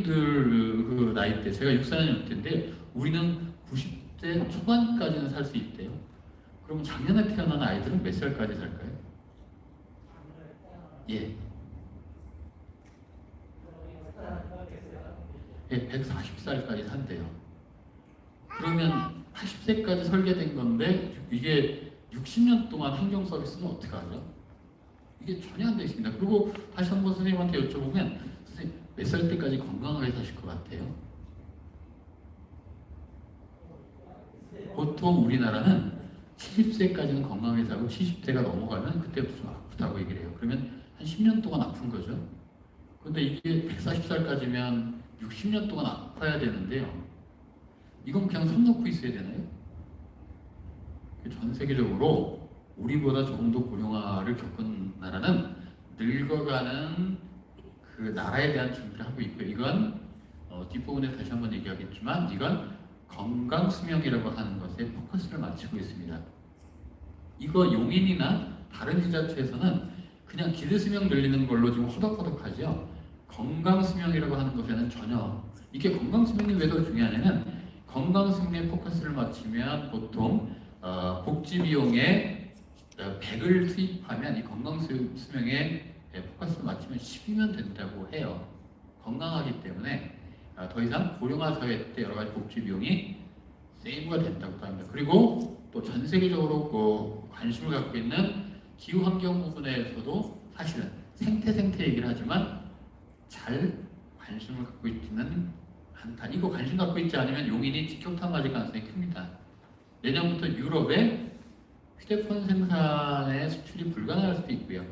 우리들 그 나이 때, 제가 64년 때인데 우리는 90대 초반까지는 살 수 있대요. 그럼 작년에 태어난 아이들은 몇 살까지 살까요? 예. 예, 140살까지 산대요. 그러면 80세까지 설계된 건데 이게 60년 동안 행정 서비스는 어떻게 하죠? 이게 전혀 안 되어 있습니다. 그리고 다시 한번 선생님한테 여쭤보면 선생님 몇 살 때까지 건강하게 사실 것 같아요? 보통 우리나라는 70세까지는 건강하게 살고 70세가 넘어가면 그때부터 아프다고 얘기를 해요. 그러면 한 10년 동안 아픈 거죠. 근데 이게 140살까지면 60년 동안 아파야 되는데요. 이건 그냥 손 놓고 있어야 되나요? 전 세계적으로 우리보다 조금 더 고령화를 겪은 나라는 늙어가는 그 나라에 대한 준비를 하고 있고요. 이건 뒷부분에 다시 한번 얘기하겠지만 이건 건강수명이라고 하는 것에 포커스를 맞추고 있습니다. 이거 용인이나 다른 지자체에서는 그냥 기대수명 늘리는 걸로 지금 허덕허덕하죠. 건강수명이라고 하는 것에는 전혀 이게 건강수명이 왜 더 중요하냐면 건강수명에 포커스를 맞추면 보통 복지비용에 100을 투입하면 이 건강수명에 포커스를 맞추면 10이면 된다고 해요. 건강하기 때문에 더 이상 고령화 사회 때 여러 가지 복지비용이 세이브가 된다고 합니다. 그리고 또 전 세계적으로 관심을 갖고 있는 기후환경 부분에서도 사실은 생태 얘기를 하지만 잘 관심을 갖고 있지는 않다. 이거 관심 갖고 있지 않으면 용인이 직격탄 맞을 가능성이 큽니다. 내년부터 유럽에 휴대폰 생산의 수출이 불가능할 수도 있고요.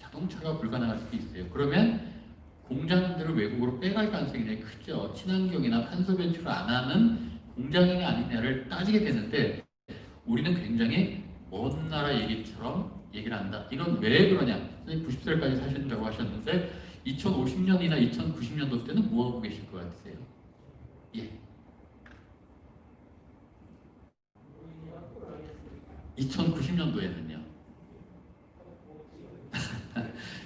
자동차가 불가능할 수도 있어요. 그러면 공장들을 외국으로 빼갈 가능성이 굉장히 크죠. 친환경이나 탄소 배출을 안 하는 공장이냐 아니냐를 따지게 되는데 우리는 굉장히 먼 나라 얘기처럼 얘기를 한다. 이건 왜 그러냐? 선생님 90살까지 사신다고 하셨는데 2050년이나 2090년도 때는 뭐 하고 계실 것 같으세요? 예. 2090년도에는요.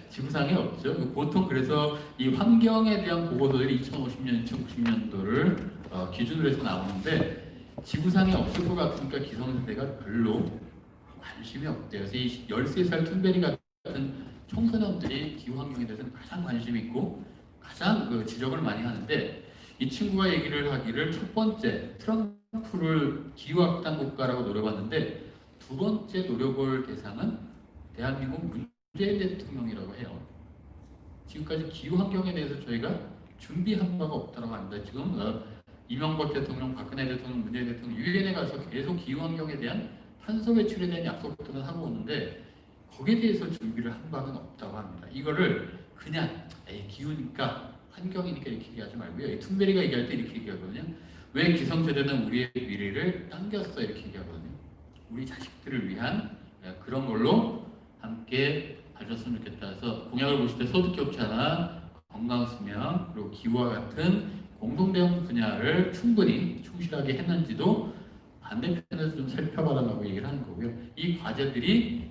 지구상에 없죠. 보통 그래서 이 환경에 대한 보고서들이 2050년, 2090년도를 기준으로 해서 나오는데 지구상에 없을 것 같으니까 기성세대가 별로 관심이 없대요. 그래서 이 13살 툰베리 같은 청소년들이 기후환경에 대해서는 가장 관심이 있고 가장 지적을 많이 하는데 이 친구가 얘기를 하기를 첫 번째 트럼프를 기후악당 국가라고 노려봤는데 두 번째 노려볼 대상은 대한민국 문재인 대통령이라고 해요. 지금까지 기후환경에 대해서 저희가 준비한 바가 없다고 합니다. 지금 이명박 대통령, 박근혜 대통령, 문재인 대통령 유엔에 가서 계속 기후환경에 대한 탄소 배출에 대한 약속들은 하고 오는데 거기에 대해서 준비를 한 바는 없다고 합니다. 이거를 그냥 기후니까 환경이니까 이렇게 얘기하지 말고요. 이 툰베리가 얘기할 때 이렇게 얘기하거든요. 왜 기성세대는 우리의 미래를 당겼어 이렇게 얘기하거든요. 우리 자식들을 위한 그런 걸로 함께 가졌으면 좋겠다 해서 공약을 보실 때 소득격차나 건강수명 그리고 기후와 같은 공동대응 분야를 충분히 충실하게 했는지도 반대편에서 좀 살펴봐달라고 얘기를 하는 거고요. 이 과제들이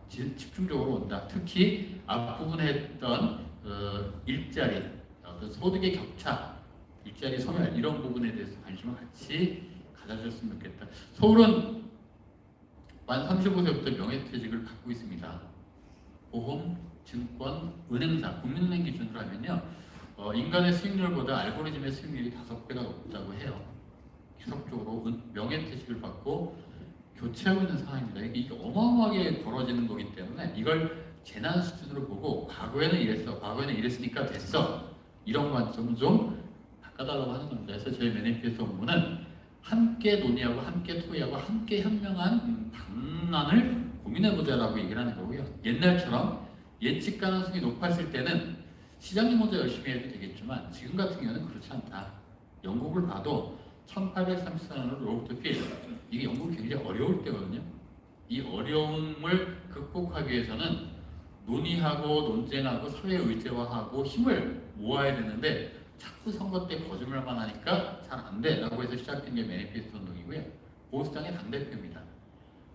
집중적으로 온다. 특히 앞부분에 했던 일자리, 소득의 격차, 일자리 소멸 이런 부분에 대해서 관심을 같이 가져줬으면 좋겠다. 서울은 만 35세부터 명예퇴직을 받고 있습니다. 보험, 증권, 은행사, 국민은행 기준으로 하면요. 인간의 수익률보다 알고리즘의 수익률이 5배가 높다고 해요. 계속적으로 명예퇴직을 받고 교체하고 있는 상황입니다. 이게 어마어마하게 벌어지는 거기 때문에 이걸 재난 수준으로 보고 과거에는 이랬어, 과거에는 이랬으니까 됐어 이런 관점은 좀 바꿔달라고 하는 겁니다. 그래서 저희 매니페스토 업무는 함께 논의하고 함께 토의하고 함께 현명한 방안을 고민해보자라고 얘기를 하는 거고요. 옛날처럼 예측 가능성이 높았을 때는 시장이 먼저 열심히 해도 되겠지만 지금 같은 경우는 그렇지 않다. 영국을 봐도 1834년으로 로버트 필 이게 영국이 굉장히 어려울 때거든요. 이 어려움을 극복하기 위해서는 논의하고 논쟁하고 사회 의제화하고 힘을 모아야 되는데 자꾸 선거 때 거짓말만 하니까 잘 안 돼라고 해서 시작된 게 매니페스토 운동이고요. 보수당의 당대표입니다.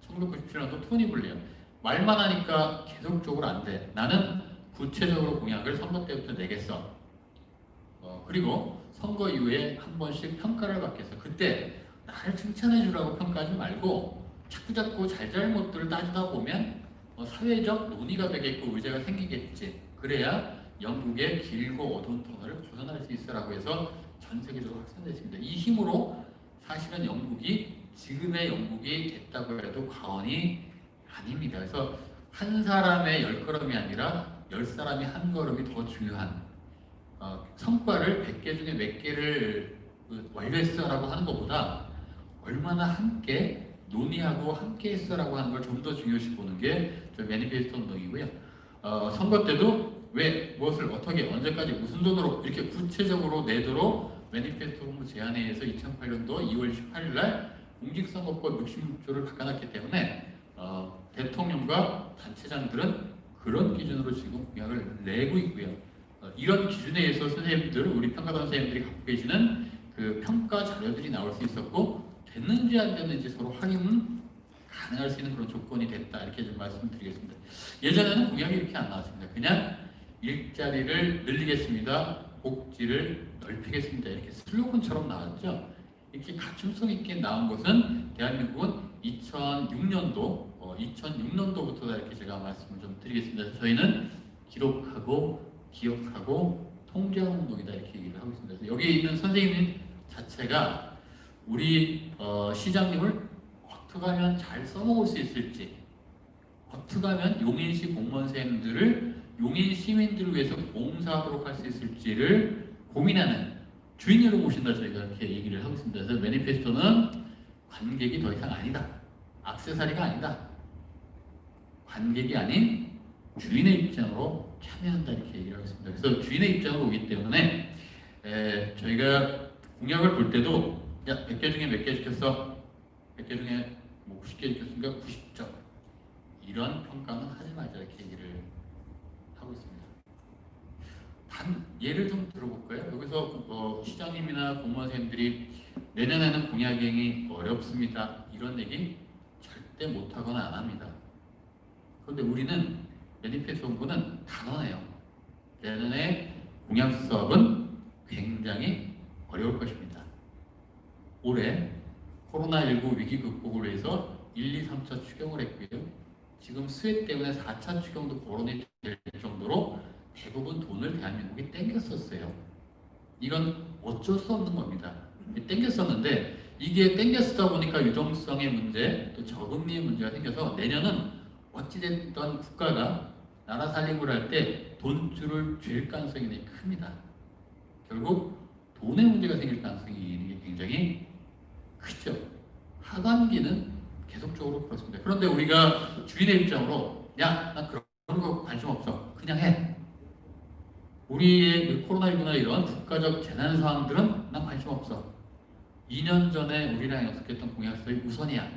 1997년도 토니 블레어 말만 하니까 계속적으로 안 돼. 나는 구체적으로 공약을 선거 때부터 내겠어. 그리고 선거 이후에 한 번씩 평가를 받게 해서 그때 나를 칭찬해 주라고 평가하지 말고 자꾸자꾸 잘잘못들을 따지다 보면 사회적 논의가 되겠고 의제가 생기겠지. 그래야 영국의 길고 어두운 터널을 벗어날 수 있어라고 해서 전 세계적으로 확산됐습니다. 이 힘으로 사실은 영국이 지금의 영국이 됐다고 해도 과언이 아닙니다. 그래서 한 사람의 10걸음이 아니라 10사람이 한 걸음이 더 중요한 성과를 100개 중에 몇 개를 완료했어라고 하는 것보다 얼마나 함께 논의하고 함께 했어라고 하는 걸 좀 더 중요시 보는 게 저 매니페스토 운동이고요. 선거 때도 왜 무엇을 어떻게 언제까지 무슨 돈으로 이렇게 구체적으로 내도록 매니페스토 홍보 제안회에서 2008년도 2월 18일 날 공직선거법 66조를 바꿔놨기 때문에 대통령과 단체장들은 그런 기준으로 지금 공약을 내고 있고요. 이런 기준에 의해서 선생님들, 우리 평가단 선생님들이 갖고 계시는 그 평가 자료들이 나올 수 있었고 됐는지 안 됐는지 서로 확인 가능할 수 있는 그런 조건이 됐다 이렇게 좀 말씀드리겠습니다. 예전에는 공약이 이렇게 안 나왔습니다. 그냥 일자리를 늘리겠습니다. 복지를 넓히겠습니다. 이렇게 슬로건처럼 나왔죠. 이렇게 갖춤성 있게 나온 것은 대한민국은 2006년도부터 이렇게 제가 말씀을 좀 드리겠습니다. 저희는 기록하고 기억하고 통제하는 운동이다 이렇게 얘기를 하고 있습니다. 그래서 여기 있는 선생님 자체가 우리 시장님을 어떻게 하면 잘 써먹을 수 있을지, 어떻게 하면 용인시 공무원 선생님들을 용인 시민들을 위해서 봉사하도록 할 수 있을지를 고민하는 주인으로 모신다 저희가 이렇게 얘기를 하고 있습니다. 그래서 매니페스토는 관객이 더 이상 아니다. 액세서리가 아니다. 관객이 아닌 주인의 입장으로 참여한다 이렇게 얘기를 하고 있습니다. 그래서 주인의 입장으로 오기 때문에 저희가 공약을 볼 때도 야 100개 중에 몇 개 지켰어? 100개 중에 뭐 90개 지켰으니까 90점 이런 평가는 하지 말자 이렇게 얘기를 하고 있습니다. 단 예를 좀 들어볼까요? 여기서 시장님이나 공무원 선생님들이 내년에는 공약행위 어렵습니다 이런 얘기 절대 못하거나 안 합니다. 그런데 우리는 매니페스토 홍보는 단언해요. 내년에 공약 수업은 굉장히 어려울 것입니다. 올해 코로나19 위기 극복을 위해서 1, 2, 3차 추경을 했고요. 지금 수혜 때문에 4차 추경도 거론이 될 정도로 대부분 돈을 대한민국이 땡겼었어요. 이건 어쩔 수 없는 겁니다. 땡겼었는데 이게 땡겼다 보니까 유동성의 문제, 또 저금리의 문제가 생겨서 내년은 어찌됐든 국가가 나라 살림을 할 때 돈줄을 쥘 가능성이 큽니다. 결국 돈의 문제가 생길 가능성이 굉장히 크죠. 하반기는 계속적으로 그렇습니다. 그런데 우리가 주인의 입장으로 야, 나 그런 거 관심 없어. 그냥 해. 우리의 그 코로나19나 이런 국가적 재난 상황들은 난 관심 없어. 2년 전에 우리랑 약속했던 공약서의 우선이야.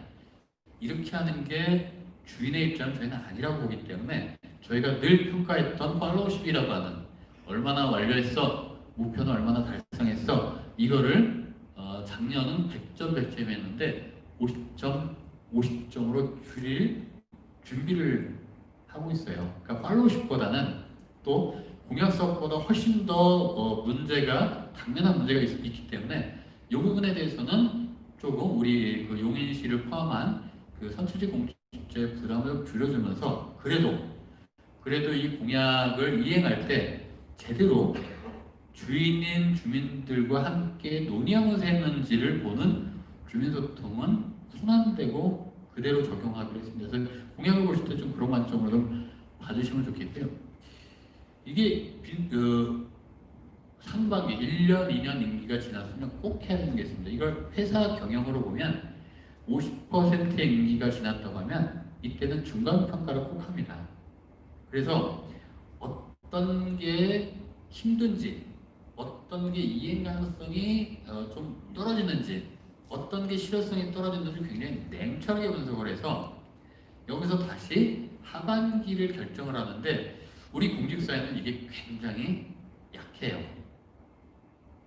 이렇게 하는 게 주인의 입장은 저희는 아니라고 보기 때문에 저희가 늘 평가했던 팔로우십이라고 하는 얼마나 완료했어, 목표는 얼마나 달성했어 이거를 작년은 100점 100점 했는데 50점 50점으로 줄일 준비를 하고 있어요. 그러니까 팔로우십보다는 또 공약서보다 훨씬 더 문제가 당면한 문제가 있기 때문에 이 부분에 대해서는 조금 우리 그 용인시를 포함한 그 선출직 공직자의 부담을 줄여주면서 그래도 이 공약을 이행할 때 제대로 주인인 주민들과 함께 논의하면서 했는지를 보는 주민소통은 손안대고 그대로 적용하기로 했습니다. 그래서 공약을 보실 때 좀 그런 관점으로 좀 봐주시면 좋겠고요. 이게 상반기 1년, 2년 임기가 지났으면 꼭 해야 되는 게 있습니다. 이걸 회사 경영으로 보면 50%의 임기가 지났다고 하면 이때는 중간평가를 꼭 합니다. 그래서 어떤 게 힘든지 어떤 게 이행 가능성이 좀 떨어지는지 어떤 게 실효성이 떨어지는지 굉장히 냉철하게 분석을 해서 여기서 다시 하반기를 결정을 하는데 우리 공직사회는 이게 굉장히 약해요.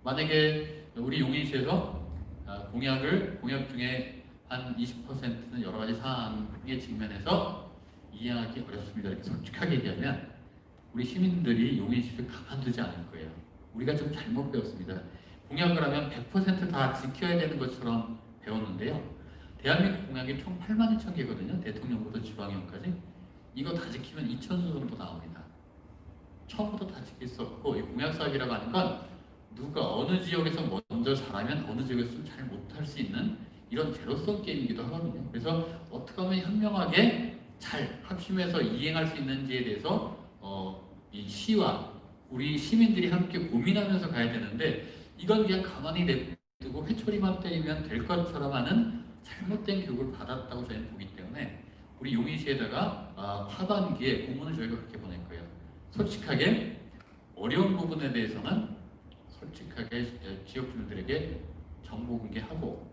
만약에 우리 용인시에서 공약 중에 한 20%는 여러 가지 사항에 직면해서 이해하기 어렵습니다. 이렇게 솔직하게 얘기하면 우리 시민들이 용인시를 가만두지 않을 거예요. 우리가 좀 잘못 배웠습니다. 공약을 하면 100%다 지켜야 되는 것처럼 배웠는데요. 대한민국 공약이 총 8만 2천 개거든요. 대통령부터 지방의원까지. 이거 다 지키면 2,000수 정도 나옵니다. 처음부터 다 지킬 수 없고, 이 공약 사업이라고 하는 건 누가 어느 지역에서 먼저 잘하면 어느 지역에서 좀 잘 못할 수 있는 이런 제로섬 게임이기도 하거든요. 그래서 어떻게 하면 현명하게 잘 합심해서 이행할 수 있는지에 대해서 이 시와 우리 시민들이 함께 고민하면서 가야 되는데, 이건 그냥 가만히 냅두고 회초리만 때리면 될 것처럼 하는 잘못된 교육을 받았다고 저희는 보기 때문에 우리 용인시에다가 하반기에 공문을 저희가 그렇게 보낼 거예요. 솔직하게 어려운 부분에 대해서는 솔직하게 지역 주민들에게 정보 공개하고,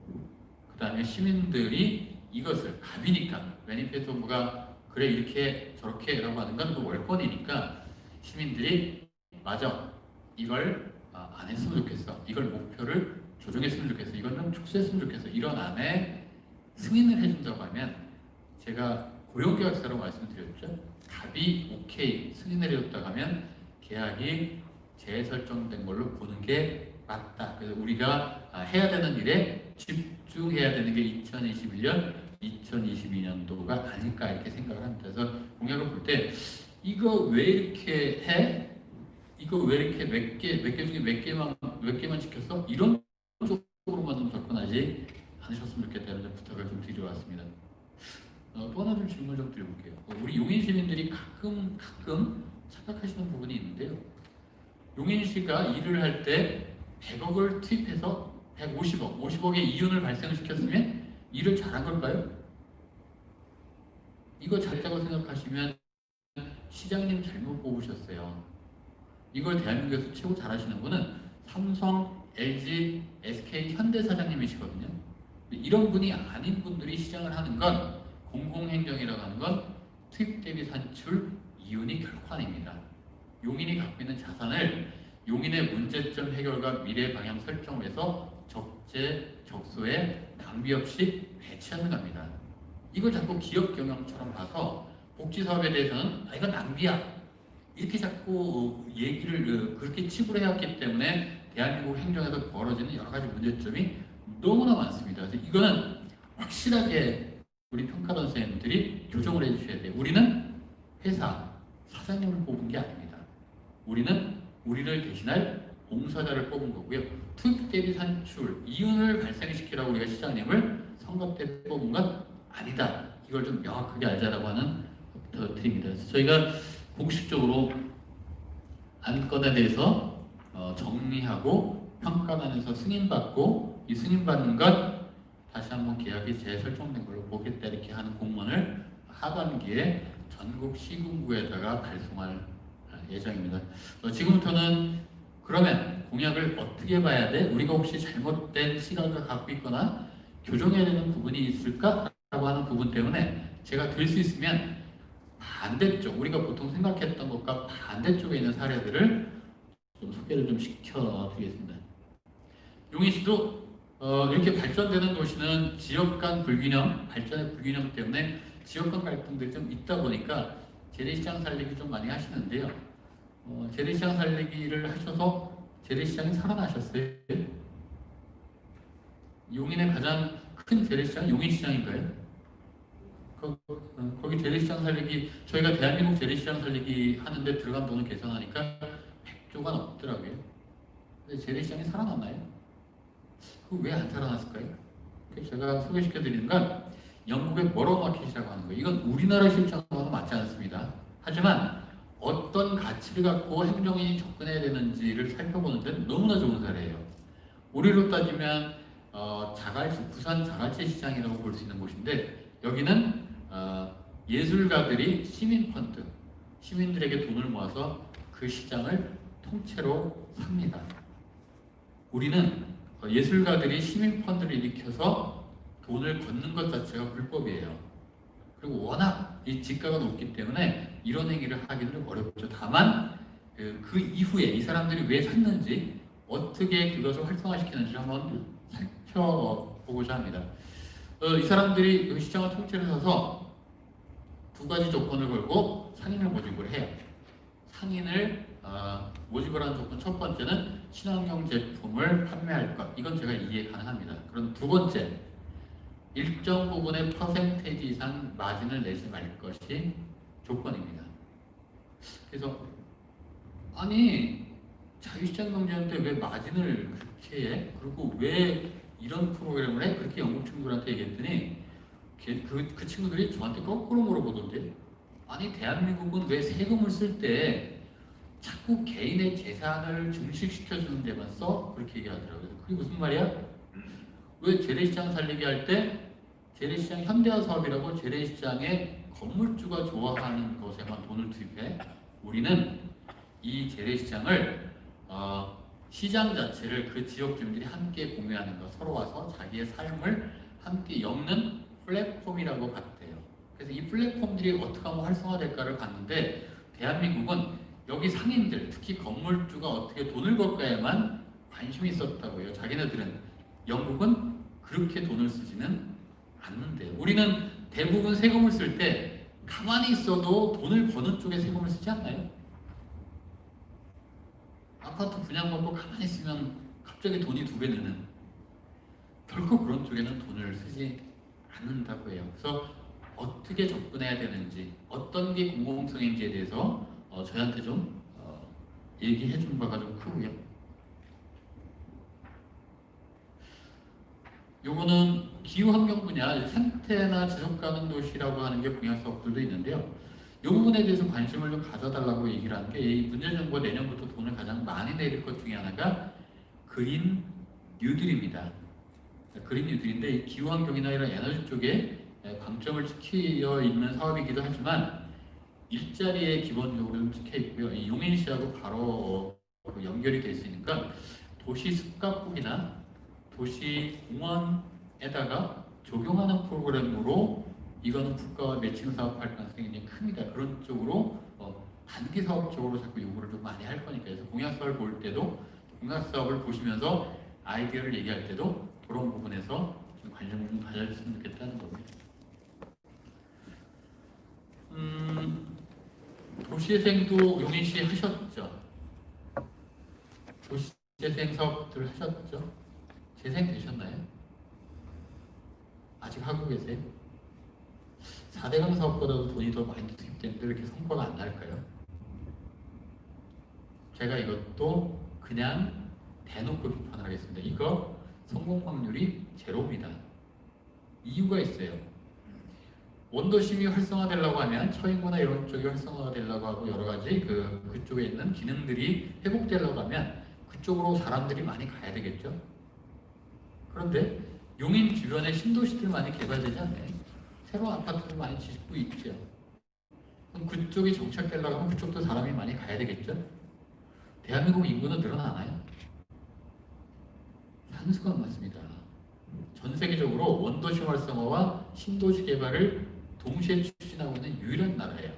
그 다음에 시민들이 이것을 갑이니까 매니페스토 정부가 그래 이렇게 저렇게 라고 하는 건 또 월권이니까 시민들이 맞아 이걸 안 했으면 좋겠어, 이걸 목표를 조정했으면 좋겠어, 이걸 좀 축소했으면 좋겠어, 이런 안에 승인을 해준다고 하면, 제가 고용계약서라고 말씀드렸죠. 갑이 오케이 승인을 해줬다고 하면 계약이 재설정된 걸로 보는 게 맞다. 그래서 우리가 해야 되는 일에 집중해야 되는 게 2021년, 2022년도가 아닐까 이렇게 생각을 합니다. 그래서 공약을 볼 때 이거 왜 이렇게 해? 이거 왜 이렇게 몇 개 중에 몇 개만 지켰어? 이런 쪽으로만 좀 접근하지 않으셨으면 좋겠다는 부탁을 좀 드려왔습니다. 또 하나 좀 질문 좀 드려볼게요. 우리 용인 시민들이 가끔 착각하시는 부분이 있는데요. 용인시가 일을 할 때 100억을 투입해서 50억의 이윤을 발생시켰으면 일을 잘한 걸까요? 이거 잘했다고 생각하시면 시장님 잘못 뽑으셨어요. 이걸 대한민국에서 최고 잘하시는 분은 삼성, LG, SK, 현대 사장님이시거든요. 이런 분이 아닌 분들이 시장을 하는 건, 공공행정이라고 하는 건 투입 대비 산출 이윤이 결코 아닙니다. 용인이 갖고 있는 자산을 용인의 문제점 해결과 미래 방향 설정을 해서 적재적소에 낭비 없이 배치하는 겁니다. 이걸 자꾸 기업 경영처럼 봐서 복지 사업에 대해서는 이건 낭비야 이렇게 자꾸 얘기를 그렇게 치부를 해왔기 때문에 대한민국 행정에서 벌어지는 여러 가지 문제점이 너무나 많습니다. 그래서 이거는 확실하게 우리 평가단 선생님들이 교정을 해주셔야 돼요. 우리는 회사 사장님을 뽑은 게 아닙니다. 우리는 우리를 대신할 봉사자를 뽑은 거고요. 투입 대비 산출, 이윤을 발생시키라고 우리가 시장님을 선거 때 뽑은 건 아니다. 이걸 좀 명확하게 알자라고 하는 부탁드립니다. 그래서 저희가 공식적으로 안건에 대해서 정리하고 평가단에서 승인받고, 이 승인받는 것 다시 한번 계약이 재설정된 걸로 보겠다 이렇게 하는 공문을 하반기에 전국 시군구에다가 발송할 예정입니다. 지금부터는 그러면 공약을 어떻게 봐야 돼? 우리가 혹시 잘못된 시각을 갖고 있거나 교정해야 되는 부분이 있을까라고 하는 부분 때문에 제가 될 수 있으면 반대쪽, 우리가 보통 생각했던 것과 반대쪽에 있는 사례들을 좀 소개를 좀 시켜드리겠습니다. 용인시도 이렇게 발전되는 도시는 지역 간 불균형, 발전의 불균형 때문에 지역 간 갈등들이 좀 있다 보니까 재래시장 살리기 좀 많이 하시는데요. 재래시장 살리기를 하셔서 재래시장이 살아나셨어요. 용인의 가장 큰 재래시장 용인시장인가요? 거기 재래시장 살리기, 저희가 대한민국 재래시장 살리기 하는데 들어간 돈을 계산하니까 100조가 넘더라고요. 근데 재래시장이 살아났나요? 그 왜 안 살아났을까요? 제가 소개시켜 드리는 건 영국의 머러마켓이라고 하는 거예요. 이건 우리나라 실정과는 맞지 않습니다. 하지만 어떤 가치를 갖고 행정인이 접근해야 되는지를 살펴보는 데는 너무나 좋은 사례예요. 우리로 따지면 자갈치, 부산 자갈치 시장이라고 볼 수 있는 곳인데, 여기는 예술가들이 시민펀드, 시민들에게 돈을 모아서 그 시장을 통째로 삽니다. 우리는 예술가들이 시민펀드를 일으켜서 돈을 걷는 것 자체가 불법이에요. 그리고 워낙 이 지가가 높기 때문에 이런 행위를 하기는 어렵죠. 다만 그 이후에 이 사람들이 왜 샀는지, 어떻게 그것을 활성화시키는지 한번 살펴보고자 합니다. 이 사람들이 그 시장을 통째로 사서 두 가지 조건을 걸고 상인을 모집을 해요. 상인을 모집을 하는 조건 첫 번째는 친환경 제품을 판매할 것. 이건 제가 이해 가능합니다. 그럼 두 번째, 일정 부분의 퍼센테이지 이상 마진을 내지 말 것이 조건입니다. 그래서 아니 자유시장 경제인데 왜 마진을 그렇게 해? 그리고 왜 이런 프로그램을 해? 그렇게 영국 친구들한테 얘기했더니 그 친구들이 저한테 거꾸로 물어보던데 아니 대한민국은 왜 세금을 쓸 때 자꾸 개인의 재산을 증식시켜주는 데만 써? 그렇게 얘기하더라고요. 그게 무슨 말이야? 왜 재래시장 살리게 할 때 재래시장 현대화 사업이라고 재래시장의 건물주가 좋아하는 것에만 돈을 투입해? 우리는 이 재래시장을 시장 자체를 그 지역 주민들이 함께 공유하는 것, 서로 와서 자기의 삶을 함께 엮는 플랫폼이라고 봤대요. 그래서 이 플랫폼들이 어떻게 하면 활성화될까를 봤는데 대한민국은 여기 상인들, 특히 건물주가 어떻게 돈을 벌까에만 관심이 있었다고요. 자기네들은. 영국은 그렇게 돈을 쓰지는 않는데요. 우리는 대부분 세금을 쓸 때 가만히 있어도 돈을 버는 쪽에 세금을 쓰지 않나요? 아파트 분양받고 가만히 있으면 갑자기 돈이 2배 느는 결코 그런 쪽에는 돈을 쓰지 않는다고 해요. 그래서 어떻게 접근해야 되는지 어떤 게 공공성인지에 대해서 저희한테 좀 얘기해 준 바가 좀 크고요. 요거는 기후환경 분야 생태나 지속가능 도시라고 하는 게 공약 사업들도 있는데요. 이 부분에 대해서 관심을 좀 가져달라고 얘기를 하는 게 이 문재인 정부가 내년부터 돈을 가장 많이 내릴 것 중에 하나가 그린 뉴딜입니다. 그린 뉴딜인데 이 기후환경이나 이런 에너지 쪽에 방점을 찍혀 있는 사업이기도 하지만 일자리에 기본적으로 좀 찍혀 있고요. 이 용인시하고 바로 연결이 돼 있으니까 도시 습각국이나 도시 공원에다가 적용하는 프로그램으로 이거는 국가와 매칭 사업할 가능성이 굉장히 큽니다. 그런 쪽으로 단기 사업적으로 자꾸 요구를 좀 많이 할 거니까 그래서 공약 사업을 볼 때도 공약 사업을 보시면서 아이디어를 얘기할 때도 그런 부분에서 좀 관심을 좀 가져줬으면 좋겠다는 겁니다. 도시재생도 용인시 하셨죠? 도시재생 사업들 하셨죠? 재생되셨나요? 아직 하고 계세요? 4대강 사업보다도 돈이 더 많이 투입되는데 왜 이렇게 성과가 안 날까요? 제가 이것도 그냥 대놓고 비판을 하겠습니다. 이거 성공 확률이 제로입니다. 이유가 있어요. 원도심이 활성화되려고 하면 처인구나 이런 쪽이 활성화되려고 하고 여러 가지 그쪽에 있는 기능들이 회복되려고 하면 그쪽으로 사람들이 많이 가야 되겠죠. 그런데 용인 주변에 신도시들 많이 개발되지 않나요? 새로운 아파트들 많이 짓고 있죠. 그럼 그쪽이 정착되려고 하면 그쪽도 사람이 많이 가야 되겠죠. 대한민국 인구는 늘어나나요? 산수가 안 맞습니다. 전 세계적으로 원도시 활성화와 신도시 개발을 동시에 추진하고 있는 유일한 나라예요.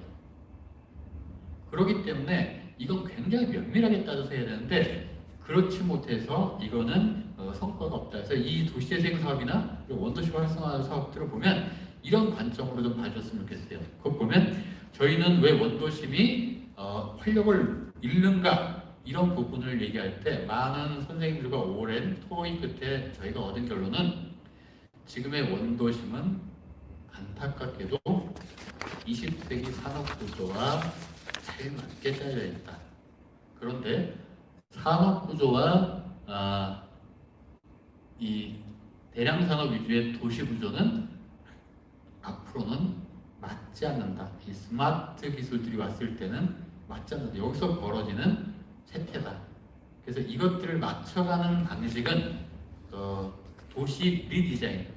그렇기 때문에 이건 굉장히 면밀하게 따져서 해야 되는데 그렇지 못해서 이거는 성과가 없다. 그래서 이 도시재생 사업이나 원도시 활성화 사업들을 보면 이런 관점으로 좀 봐줬으면 좋겠어요. 그거 보면 저희는 왜 원도심이 활력을 잃는가 이런 부분을 얘기할 때 많은 선생님들과 오랜 토의 끝에 저희가 얻은 결론은 지금의 원도심은 안타깝게도 20세기 산업 구조와 잘 맞게 짜여 있다. 그런데 산업 구조와 이 대량 산업 위주의 도시 구조는 앞으로는 맞지 않는다. 이 스마트 기술들이 왔을 때는 맞지 않는다. 여기서 벌어지는 쇠퇴다. 그래서 이것들을 맞춰가는 방식은 도시 리디자인,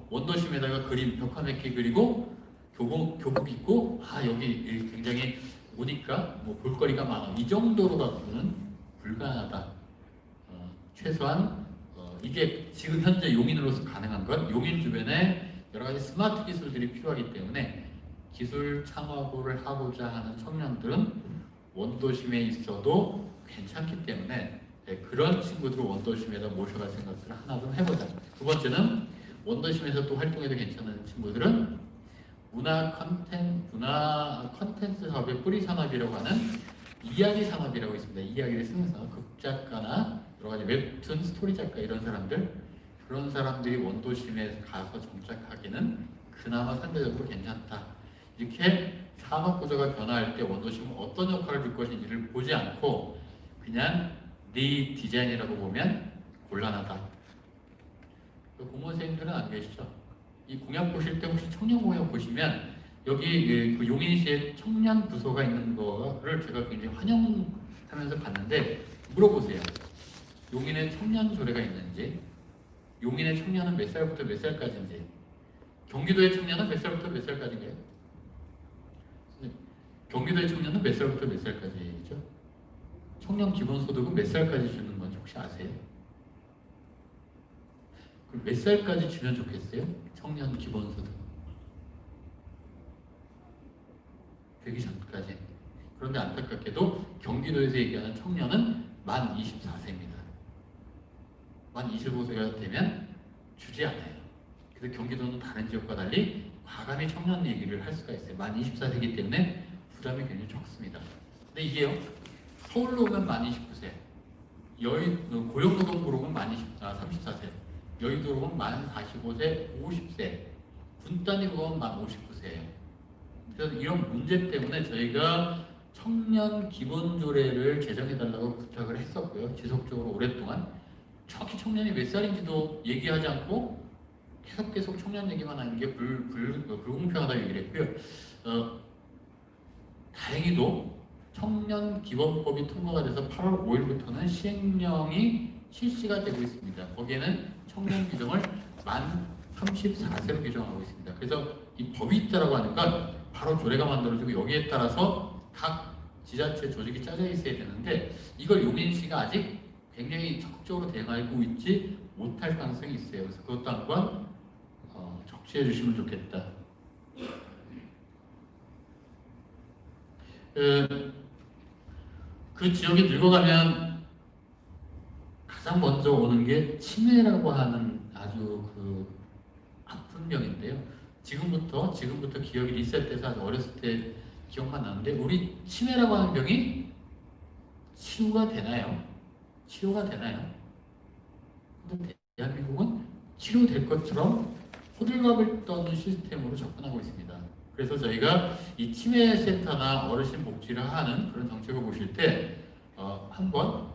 원도심에다가 그림 벽화 몇 개 그리고 교복 입고 여기 굉장히 오니까 볼거리가 많아. 이 정도로 갖고는 불가하다. 최소한 이게 지금 현재 용인으로서 가능한 건 용인 주변에 여러 가지 스마트 기술들이 필요하기 때문에 기술 창업을 하고자 하는 청년들은 원도심에 있어도 괜찮기 때문에 그런 친구들을 원도심에다 모셔갈 생각들을 하나 좀 해보자. 두 번째는 원도심에서 또 활동해도 괜찮은 친구들은 문화 컨텐츠 사업의 뿌리 산업이라고 하는 이야기 산업이라고 있습니다. 이야기를 쓰면서 극작가나 여러 가지 웹툰, 스토리 작가 이런 사람들, 그런 사람들이 원도심에 가서 정착하기는 그나마 상대적으로 괜찮다. 이렇게 산업 구조가 변화할 때 원도심은 어떤 역할을 줄 것인지를 보지 않고 그냥 네 디자인이라고 보면 곤란하다. 공무원 선생님들은 안 계시죠? 이 공약 보실 때 혹시 청년 공약 보시면 여기 그 용인시에 청년 부서가 있는 거를 제가 굉장히 환영하면서 봤는데 물어보세요. 용인에 청년 조례가 있는지, 용인의 청년은 몇 살부터 몇 살까지인지, 경기도의 청년은 몇 살부터 몇 살까지인가요? 경기도의 청년은 몇 살부터 몇 살까지죠? 청년 기본소득은 몇 살까지 주는 건지 혹시 아세요? 그럼 몇 살까지 주면 좋겠어요? 청년 기본소득. 되기 전까지. 그런데 안타깝게도 경기도에서 얘기하는 청년은 만 24세입니다. 만 25세가 되면 주지 않아요. 그래서 경기도는 다른 지역과 달리 과감히 청년 얘기를 할 수가 있어요. 만 24세이기 때문에 부담이 굉장히 적습니다. 근데 이게요, 서울로 오면 만 29세, 고용노동부로 오면 34세, 여의도로 오면 만 45세, 50세, 군 단위로 오면 만 59세예요. 그래서 이런 문제 때문에 저희가 청년 기본조례를 제정해달라고 부탁을 했었고요. 지속적으로 오랫동안. 정확히 청년이 몇 살인지도 얘기하지 않고 계속 청년 얘기만 하는 게 불공평하다고 얘기를 했고요. 다행히도 청년 기본법이 통과가 돼서 8월 5일부터는 시행령이 실시가 되고 있습니다. 거기에는 청년 규정을 만 34세로 규정하고 있습니다. 그래서 이 법이 있다라고 하는 건 바로 조례가 만들어지고 여기에 따라서 각 지자체 조직이 짜져 있어야 되는데 이걸 용인시가 아직 굉장히 적극적으로 대응하고 있지 못할 가능성이 있어요. 그래서 그것도 한번 적시해 주시면 좋겠다. 그 지역이 늙어가면 가장 먼저 오는 게 치매라고 하는 아주 그 아픈 병인데요. 지금부터 기억이 리셋돼서 아주 어렸을 때 기억만 나는데 우리 치매라고 하는 병이 치유가 되나요? 근데 대한민국은 치료될 것처럼 호들갑을 떠는 시스템으로 접근하고 있습니다. 그래서 저희가 이 치매센터나 어르신 복지를 하는 그런 정책을 보실 때 한번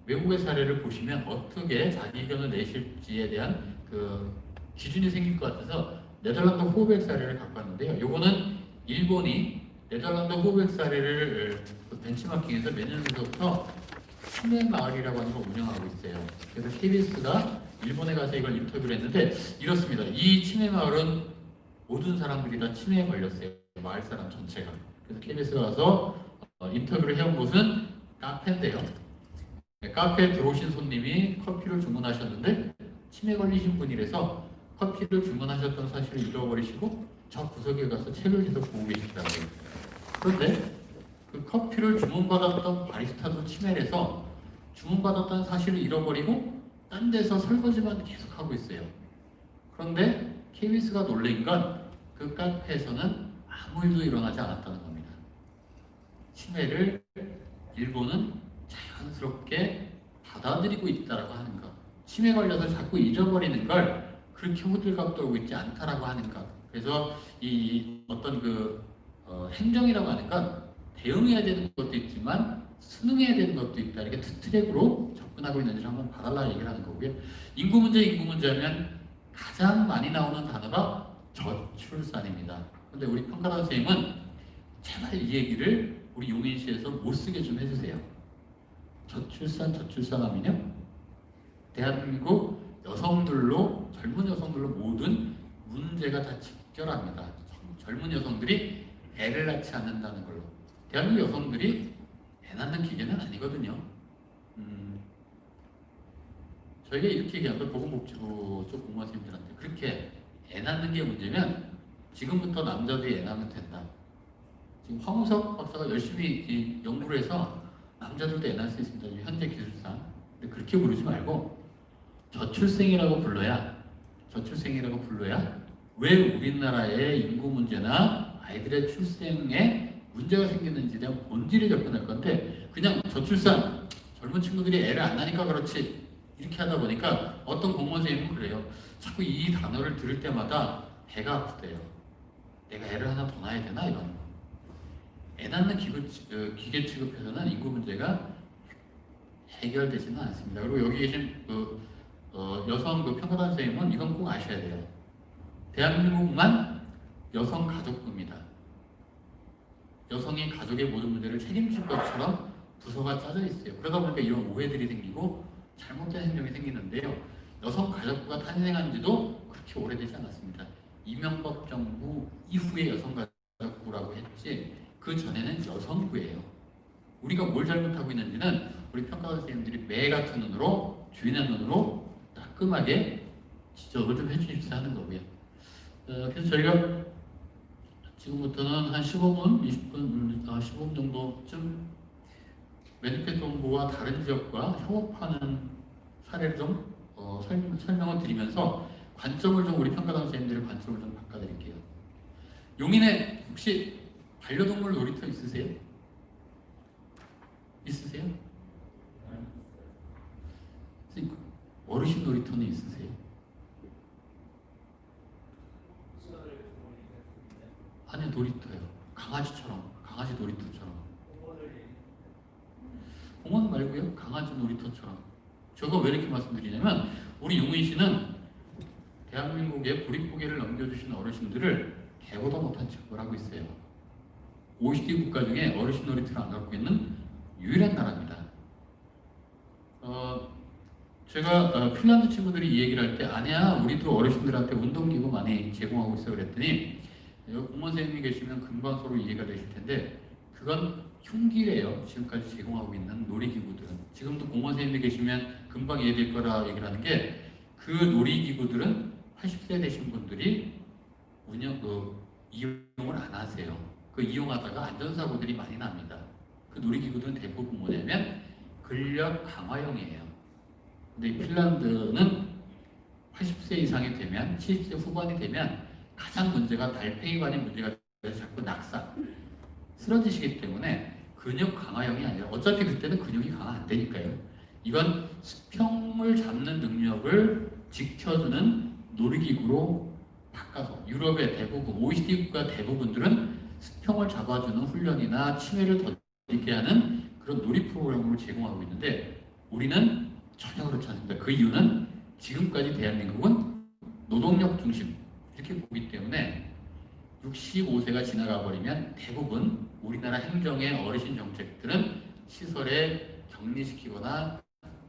외국의 사례를 보시면 어떻게 자기 의견을 내실지에 대한 그 기준이 생길 것 같아서 네덜란드 호백 사례를 갖고 왔는데요. 요거는 일본이 네덜란드 호백 사례를 벤치마킹해서 몇 년 전부터 치매 마을이라고 하는 걸 운영하고 있어요. 그래서 KBS가 일본에 가서 이걸 인터뷰를 했는데 이렇습니다. 이 치매 마을은 모든 사람들이 다 치매에 걸렸어요. 마을 사람 전체가. 그래서 KBS가 가서 인터뷰를 해온 곳은 카페인데요. 카페에 들어오신 손님이 커피를 주문하셨는데 치매 걸리신 분이라서 커피를 주문하셨던 사실을 잃어버리시고 저 구석에 가서 책을 계속 보고 계시더라고요. 그런데 그 커피를 주문받았던 바리스타도 치매래서 주문받았던 사실을 잃어버리고 딴 데서 설거지만 계속하고 있어요. 그런데 KBS가 놀란 건 그 카페에서는 아무 일도 일어나지 않았다는 겁니다. 치매를 일본은 자연스럽게 받아들이고 있다라고 하는 것. 치매 걸려서 자꾸 잊어버리는 걸 그렇게 호들갑 떨고 있지 않다라고 하는 것. 그래서 이 어떤 행정이라고 하는 건 대응해야 되는 것도 있지만 순응해야 되는 것도 있다. 이렇게 트랙으로 접근하고 있는지를 한번 봐달라 얘기를 하는 거고요. 인구 문제하면 가장 많이 나오는 단어가 저출산입니다. 근데 우리 평가단 선생님은 제발 이 얘기를 우리 용인시에서 못 쓰게 좀 해주세요. 저출산하면요. 대한민국 여성들로, 젊은 여성들로 모든 문제가 다 직결합니다. 젊은 여성들이 애를 낳지 않는다는 걸로. 대한민국 여성들이 애 낳는 기계는 아니거든요. 저희가 이렇게 얘기한 걸 보건복지부 쪽 공무원 선생님들한테 그렇게 애 낳는 게 문제면 지금부터 남자들이 애 낳으면 된다. 지금 황우석 박사가 열심히 연구를 해서 남자들도 애 낳을 수 있습니다. 현재 기술상. 근데 그렇게 부르지 말고 저출생이라고 불러야 왜 우리나라의 인구 문제나 아이들의 출생에 문제가 생기는지에 대한 본질에 접근할 건데 그냥 저출산 젊은 친구들이 애를 안 낳으니까 그렇지 이렇게 하다 보니까 어떤 공무원 선생님은 그래요. 자꾸 이 단어를 들을 때마다 배가 아프대요. 내가 애를 하나 더 낳아야 되나 이런. 애 낳는 기계 취급에서는 인구 문제가 해결되지는 않습니다. 그리고 여기 계신 여성 평가단 선생님은 이건 꼭 아셔야 돼요. 대한민국만 여성가족부입니다. 여성이 가족의 모든 문제를 책임질 것처럼 부서가 짜져 있어요. 그러다 보니까 이런 오해들이 생기고 잘못된 행동이 생기는데요. 여성가족부가 탄생한 지도 그렇게 오래되지 않았습니다. 이명박 정부 이후에 여성가족부라고 했지 그 전에는 여성부예요. 우리가 뭘 잘못하고 있는지는 우리 평가 선생님들이 매 같은 눈으로 주인의 눈으로 따끔하게 지적을 좀 해주십사 하는 거고요. 그래서 저희가 지금부터는 한 15분, 20분, 15분 정도쯤 메디컬 정보와 다른 지역과 협업하는 사례를 좀 설명을 드리면서 관점을 좀 우리 평가단 선생님들의 관점을 좀 바꿔드릴게요. 용인에 혹시 반려동물 놀이터 있으세요? 있으세요? 어르신 놀이터는 있으세요? 아니 놀이터요. 강아지처럼 강아지 놀이터처럼. 공원 말고요. 강아지 놀이터처럼. 제가 왜 이렇게 말씀드리냐면 우리 용인시는 대한민국에 보릿고개를 넘겨주신 어르신들을 개보다 못한 취급을 하고 있어요. OECD 국가 중에 어르신 놀이터를 안 갖고 있는 유일한 나라입니다. 제가 핀란드 친구들이 이 얘기를 할 때 아니야 우리도 어르신들한테 운동기구 많이 제공하고 있어 그랬더니 공무원 선생님이 계시면 금방 서로 이해가 되실 텐데 그건 흉기래요. 지금까지 제공하고 있는 놀이기구들은. 지금도 공무원 선생님이 계시면 금방 이해될 거라 얘기를 하는 게 그 놀이기구들은 80세 되신 분들이 이용을 안 하세요. 그 이용하다가 안전사고들이 많이 납니다. 그 놀이기구들은 대부분 뭐냐면 근력 강화형이에요. 근데 핀란드는 80세 이상이 되면 70세 후반이 되면 가장 문제가 달팽이관이 문제가 돼서 자꾸 쓰러지시기 때문에 근육 강화형이 아니라 어차피 그때는 근육이 강화 안 되니까요. 이건 수평을 잡는 능력을 지켜주는 놀이기구로 바꿔서 유럽의 대부분 OECD 국가 대부분들은 수평을 잡아주는 훈련이나 치매를 더 있게 하는 그런 놀이 프로그램으로 제공하고 있는데 우리는 전혀 그렇지 않습니다. 그 이유는 지금까지 대한민국은 노동력 중심 이렇게 보기 때문에 65세가 지나가 버리면 대부분 우리나라 행정의 어르신 정책들은 시설에 격리시키거나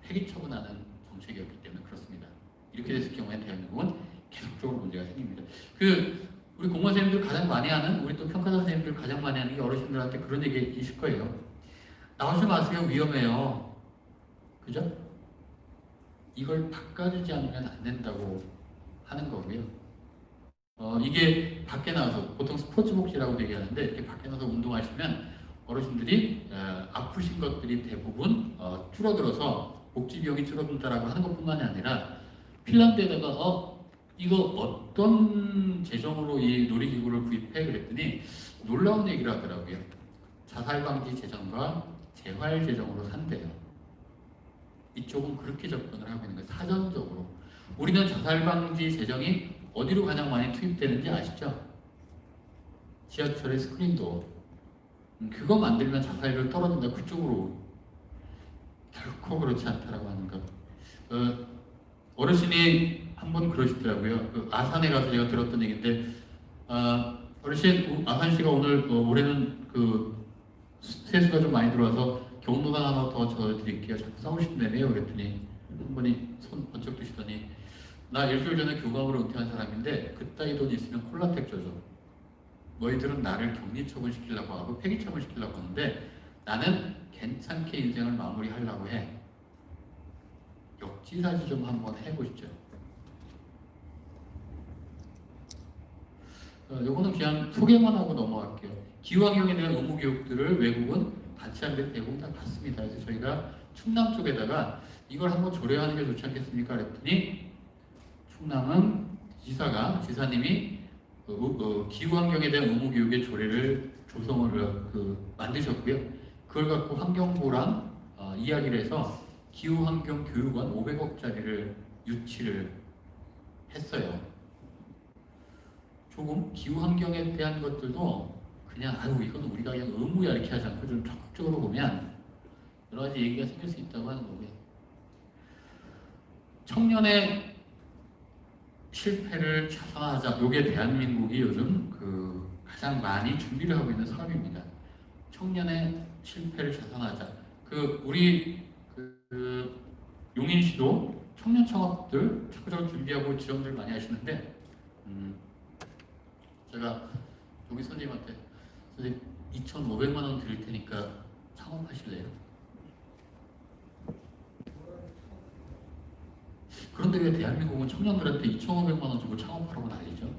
폐기 처분하는 정책이었기 때문에 그렇습니다. 이렇게 됐을 경우에 대한민국은 계속적으로 문제가 생깁니다. 우리 공무원 선생님들 가장 많이 하는 우리 또 평가사 선생님들 가장 많이 하는 게 어르신들한테 그런 얘기이실 거예요. 나오지 마세요. 위험해요. 그죠? 이걸 바꿔주지 않으면 안 된다고 하는 거고요. 이게 밖에 나와서 보통 스포츠 복지라고 얘기하는데 이렇게 밖에 나와서 운동하시면 어르신들이 아프신 것들이 대부분 줄어들어서 복지 비용이 줄어든다라고 하는 것뿐만이 아니라 핀란드에다가 이거 어떤 재정으로 이 놀이기구를 구입해 그랬더니 놀라운 얘기를 하더라고요. 자살방지 재정과 재활 재정으로 산대요. 이쪽은 그렇게 접근을 하고 있는 거예요. 사전적으로. 우리는 자살방지 재정이 어디로 가장 많이 투입되는지 아시죠? 지하철의 스크린도어. 그거 만들면 자살률 떨어진다. 그쪽으로. 결코 그렇지 않다라고 하는 것. 어르신이 한 번 그러시더라고요. 아산에 가서 제가 들었던 얘기인데 어르신 아산시가 오늘 올해는 세수가 좀 많이 들어와서 경로당 하나 더 줘드릴게요. 자꾸 싸우신다며요. 그랬더니 한 분이 손 번쩍 드시더니 나 일주일 전에 교감으로 은퇴한 사람인데 그따위 돈 있으면 콜라텍 줘줘. 너희들은 나를 격리처분 시키려고 하고 폐기처분 시키려고 하는데 나는 괜찮게 인생을 마무리하려고 해. 역지사지 좀 한번 해보시죠. 요거는 그냥 소개만 하고 넘어갈게요. 기후환경에 대한 의무교육들을 외국은 받지 않는데 대부분 다 받습니다. 그래서 저희가 충남 쪽에다가 이걸 한번 조례하는 게 좋지 않겠습니까? 그랬더니 충남은 지사님이 기후환경에 대한 의무교육의 조례를 조성을 만드셨고요. 그걸 갖고 환경부랑 이야기를 해서 기후환경교육원 500억짜리를 유치를 했어요. 조금 기후환경에 대한 것들도 그냥 아유 이건 우리가 그냥 의무야 이렇게 하지 않고 좀 적극적으로 보면 여러 가지 얘기가 생길 수 있다고 하는 거고요. 청년의 실패를 자산화하자. 이게 대한민국이 요즘 가장 많이 준비를 하고 있는 사업입니다. 청년의 실패를 자산화하자. 우리 용인시도 청년 창업들 적극적으로 준비하고 지원들 많이 하시는데 제가 여기 선생님한테 선생님 2,500만 원 드릴 테니까 창업하실래요? 그런데 왜 대한민국은 청년들한테 2,500만 원 주고 창업하라고 난리죠?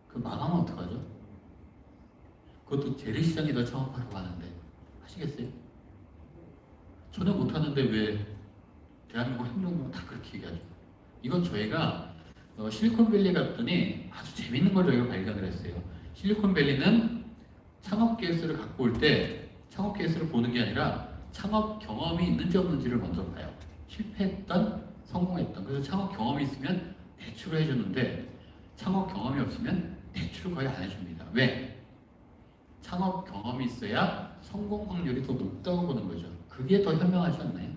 그 망하면 어떡하죠? 그것도 재래시장에다 창업하라고 하는데 하시겠어요? 전혀 못하는데 왜 대한민국 행정부는 다 그렇게 얘기하죠? 이건 저희가 실리콘밸리 갔더니 아주 재밌는 걸 저희가 발견을 했어요. 실리콘밸리는 창업 케이스를 갖고 올 때 창업 케이스를 보는 게 아니라 창업 경험이 있는지 없는지를 먼저 봐요. 실패했던, 성공했던. 그래서 창업 경험이 있으면 대출을 해주는데 창업 경험이 없으면 대출을 거의 안 해줍니다. 왜? 창업 경험이 있어야 성공 확률이 더 높다고 보는 거죠. 그게 더 현명하지 않나요?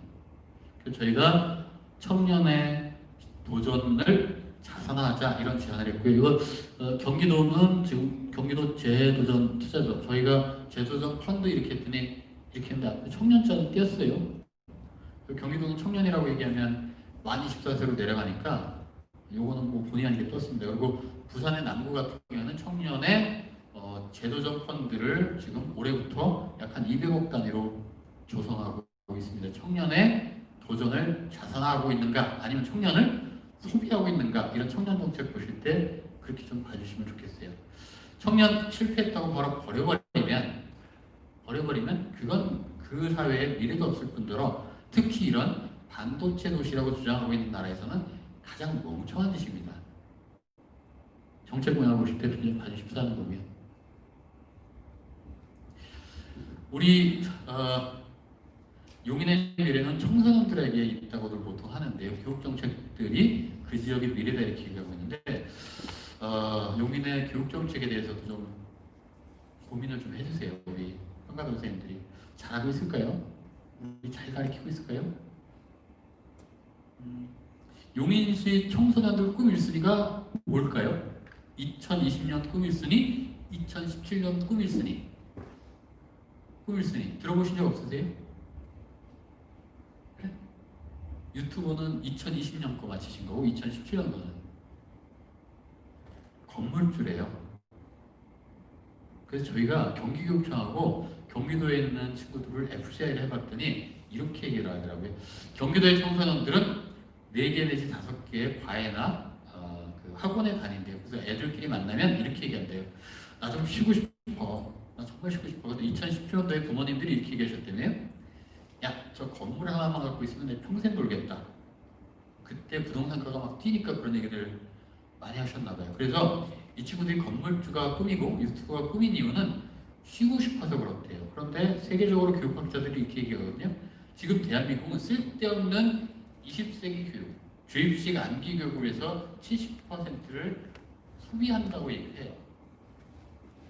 그래서 저희가 청년의 도전을 자산화하자 이런 제안을 했고요. 이거 경기도는 지금 경기도 재도전 투자죠. 저희가 재도전 펀드 이렇게 했더니 이렇게 했는데 앞에 청년자는 띄었어요. 경기도는 청년이라고 얘기하면 만 24세로 내려가니까 요거는 뭐 본의 아니게 떴습니다. 그리고 부산의 남구 같은 경우에는 청년의 재도전 펀드를 지금 올해부터 약 한 200억 단위로 조성하고 있습니다. 청년의 도전을 자산화하고 있는가 아니면 청년을 소비하고 있는가 이런 청년 정책 보실 때 그렇게 좀 봐주시면 좋겠어요. 청년 실패했다고 바로 버려버리면 그건 그 사회에 미래가 없을 뿐더러 특히 이런 반도체 도시라고 주장하고 있는 나라에서는 가장 멍청한 짓입니다. 정책 분야를 보실 때 좀 봐주십사 하는 거고요. 우리 용인의 미래는 청소년들에게 있다고들 보통 하는데요. 교육 정책들이 그 지역의 미래다 이렇게 얘기하고 있는데 용인의 교육 정책에 대해서도 좀 고민을 좀 해주세요. 우리 평가도 선생님들이 잘하고 있을까요? 우리 잘 가르치고 있을까요? 용인시 청소년들 꿈 1순위가 뭘까요? 2020년 꿈 1순위, 2017년 꿈 1순위. 꿈 1순위 들어보신 적 없으세요? 네? 유튜버는 2020년 거 맞히신 거고 2017년 거는 건물주래요. 그래서 저희가 경기교육청하고 경기도에 있는 친구들을 FCI를 해봤더니 이렇게 얘기를 하더라고요. 경기도의 청소년들은 4개 내지 5개의 과외나 학원에 다닌대요. 그래서 애들끼리 만나면 이렇게 얘기한대요. 나 좀 쉬고 싶어. 나 정말 쉬고 싶어. 근데 2017년도에 부모님들이 이렇게 얘기하셨다며요. 야, 저 건물 하나만 갖고 있으면 내 평생 놀겠다. 그때 부동산가가 막 뛰니까 그런 얘기를 많이 하셨나 봐요. 그래서 이 친구들이 건물주가 꿈이고 유튜버가 꿈인 이유는 쉬고 싶어서 그렇대요. 그런데 세계적으로 교육학자들이 이렇게 얘기하거든요. 지금 대한민국은 쓸데없는 20세기 교육, 주입식 암기 교육을 해서 70%를 소비한다고 얘기해요.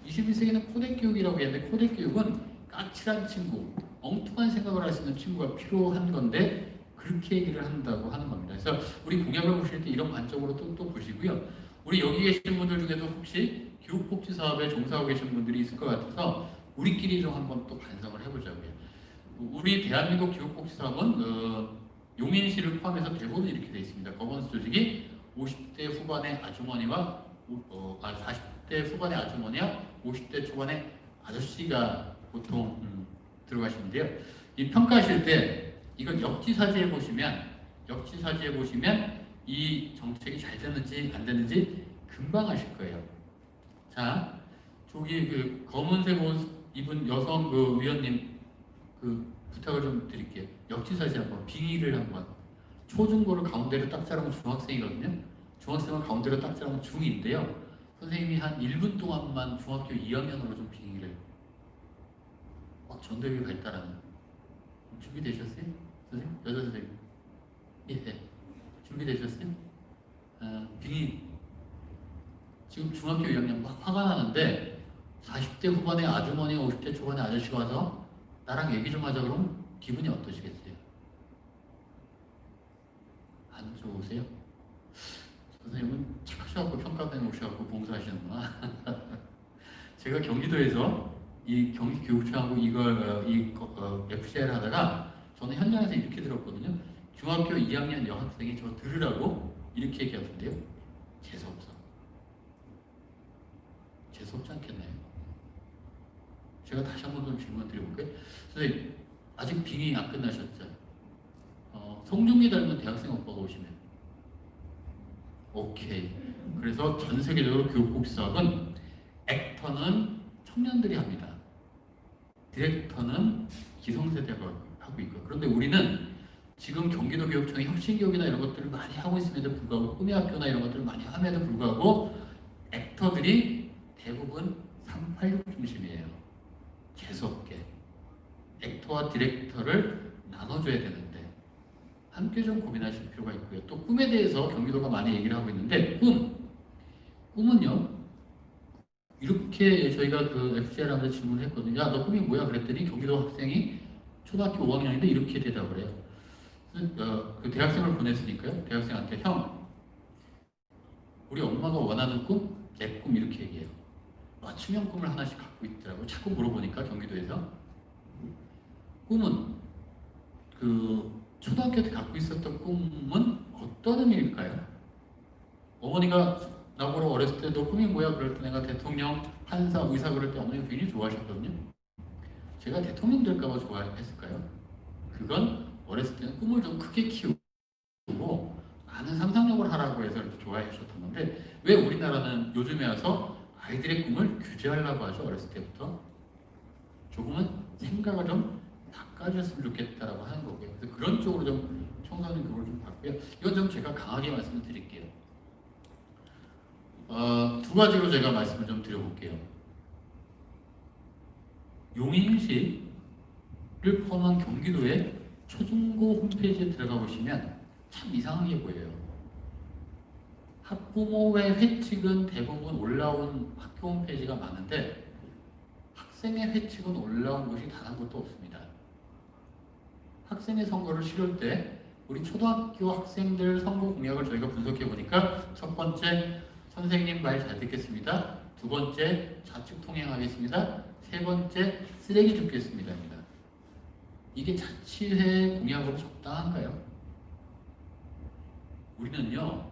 21세기는 코덱 교육이라고 했는데 코덱 교육은 까칠한 친구, 엉뚱한 생각을 할 수 있는 친구가 필요한 건데 그렇게 얘기를 한다고 하는 겁니다. 그래서 우리 공약을 보실 때 이런 관점으로 또 보시고요. 우리 여기 계신 분들 중에도 혹시 교육복지 사업에 종사하고 계신 분들이 있을 것 같아서 우리끼리 좀 한번 또 반성을 해보자고요. 우리 대한민국 교육복지 사업은 용인시를 포함해서 대부분 이렇게 되어 있습니다. 거버넌스 조직이 50대 후반의 아주머니와 40대 후반의 아주머니와 50대 초반의 아저씨가 보통 들어가시는데요. 이 평가하실 때 이걸 역지사지해 보시면 이 정책이 잘 됐는지 안 됐는지 금방 아실 거예요. 자, 저기 검은색 옷 입은 여성 위원님 부탁을 좀 드릴게요. 역지사지 한번 빙의를 한번 초중고를 가운데로 딱 자르면 중학생이거든요. 중학생을 가운데로 딱 자르면 중2인데요. 선생님이 한 1분 동안만 중학교 2학년으로 좀 빙의를 전도율이 발달하는 준비되셨어요? 선생님? 여자 선생님? 예, 네. 준비되셨어요? 빙의 지금 중학교 2학년 막 화가 나는데 40대 후반에 아주머니 50대 초반에 아저씨가 와서 나랑 얘기 좀 하자 그러면 기분이 어떠시겠어요? 안 좋으세요? 선생님은 착하셔갖고 평가대에 오셔갖고 봉사하시는구나. 제가 경기도에서 이 경기교육청하고 FCI를 하다가 저는 현장에서 이렇게 들었거든요. 중학교 2학년 여학생이 저 들으라고 이렇게 얘기하던데요. 재수없어. 재수없지 않겠나요? 제가 다시 한 번 좀 질문 드려볼게요. 선생님, 아직 빙의 안 끝나셨죠? 송중기 닮은 대학생 오빠가 오시면 오케이. 그래서 전 세계적으로 교육국 사업은 액터는 청년들이 합니다. 디렉터는 기성세대가 하고 있고, 그런데 우리는 지금 경기도 교육청이 혁신교육이나 이런 것들을 많이 하고 있음에도 불구하고 꿈의 학교나 이런 것들을 많이 함에도 불구하고 액터들이 대부분 386 중심이에요. 재수없게 액터와 디렉터를 나눠줘야 되는데 함께 좀 고민하실 필요가 있고요. 또 꿈에 대해서 경기도가 많이 얘기를 하고 있는데 꿈은요 이렇게 저희가 그 FCR한테 질문을 했거든요. 야, 너 꿈이 뭐야? 그랬더니 경기도 학생이 초등학교 5학년인데 이렇게 대답을 해요. 그 대학생을 보냈으니까요. 대학생한테 형, 우리 엄마가 원하는 꿈? 내 꿈 이렇게 얘기해요. 맞춤형 꿈을 하나씩 갖고 있더라고요. 자꾸 물어보니까 경기도에서 꿈은 초등학교 때 갖고 있었던 꿈은 어떤 의미일까요? 어머니가 나보러 어렸을 때 너 꿈이 뭐야? 그럴 때 내가 대통령, 판사, 의사 그럴 때 어머니가 굉장히 좋아하셨거든요. 제가 대통령 될까봐 좋아했을까요? 그건 어렸을 때는 꿈을 좀 크게 키우고 많은 상상력을 하라고 해서 이렇게 좋아하셨던 건데 왜 우리나라는 요즘에 와서 아이들의 꿈을 규제하려고 하죠? 어렸을 때부터 조금은 생각을 좀 바꿔줬으면 좋겠다라고 하는 거고요. 그래서 그런 쪽으로 좀 청소년 교육을 좀 받고요. 이건 좀 제가 강하게 말씀을 드릴게요. 두 가지로 제가 말씀을 좀 드려볼게요. 용인시를 포함한 경기도의 초중고 홈페이지에 들어가 보시면 참 이상하게 보여요. 학부모의 회칙은 대부분 올라온 학교 홈페이지가 많은데 학생의 회칙은 올라온 곳이 단 한 곳도 없습니다. 학생의 선거를 치를 때 우리 초등학교 학생들 선거 공약을 저희가 분석해 보니까 첫 번째, 선생님 말 잘 듣겠습니다. 두 번째, 좌측 통행하겠습니다. 세 번째, 쓰레기 줍겠습니다입니다. 이게 자치회 공약으로 적당한가요? 우리는요,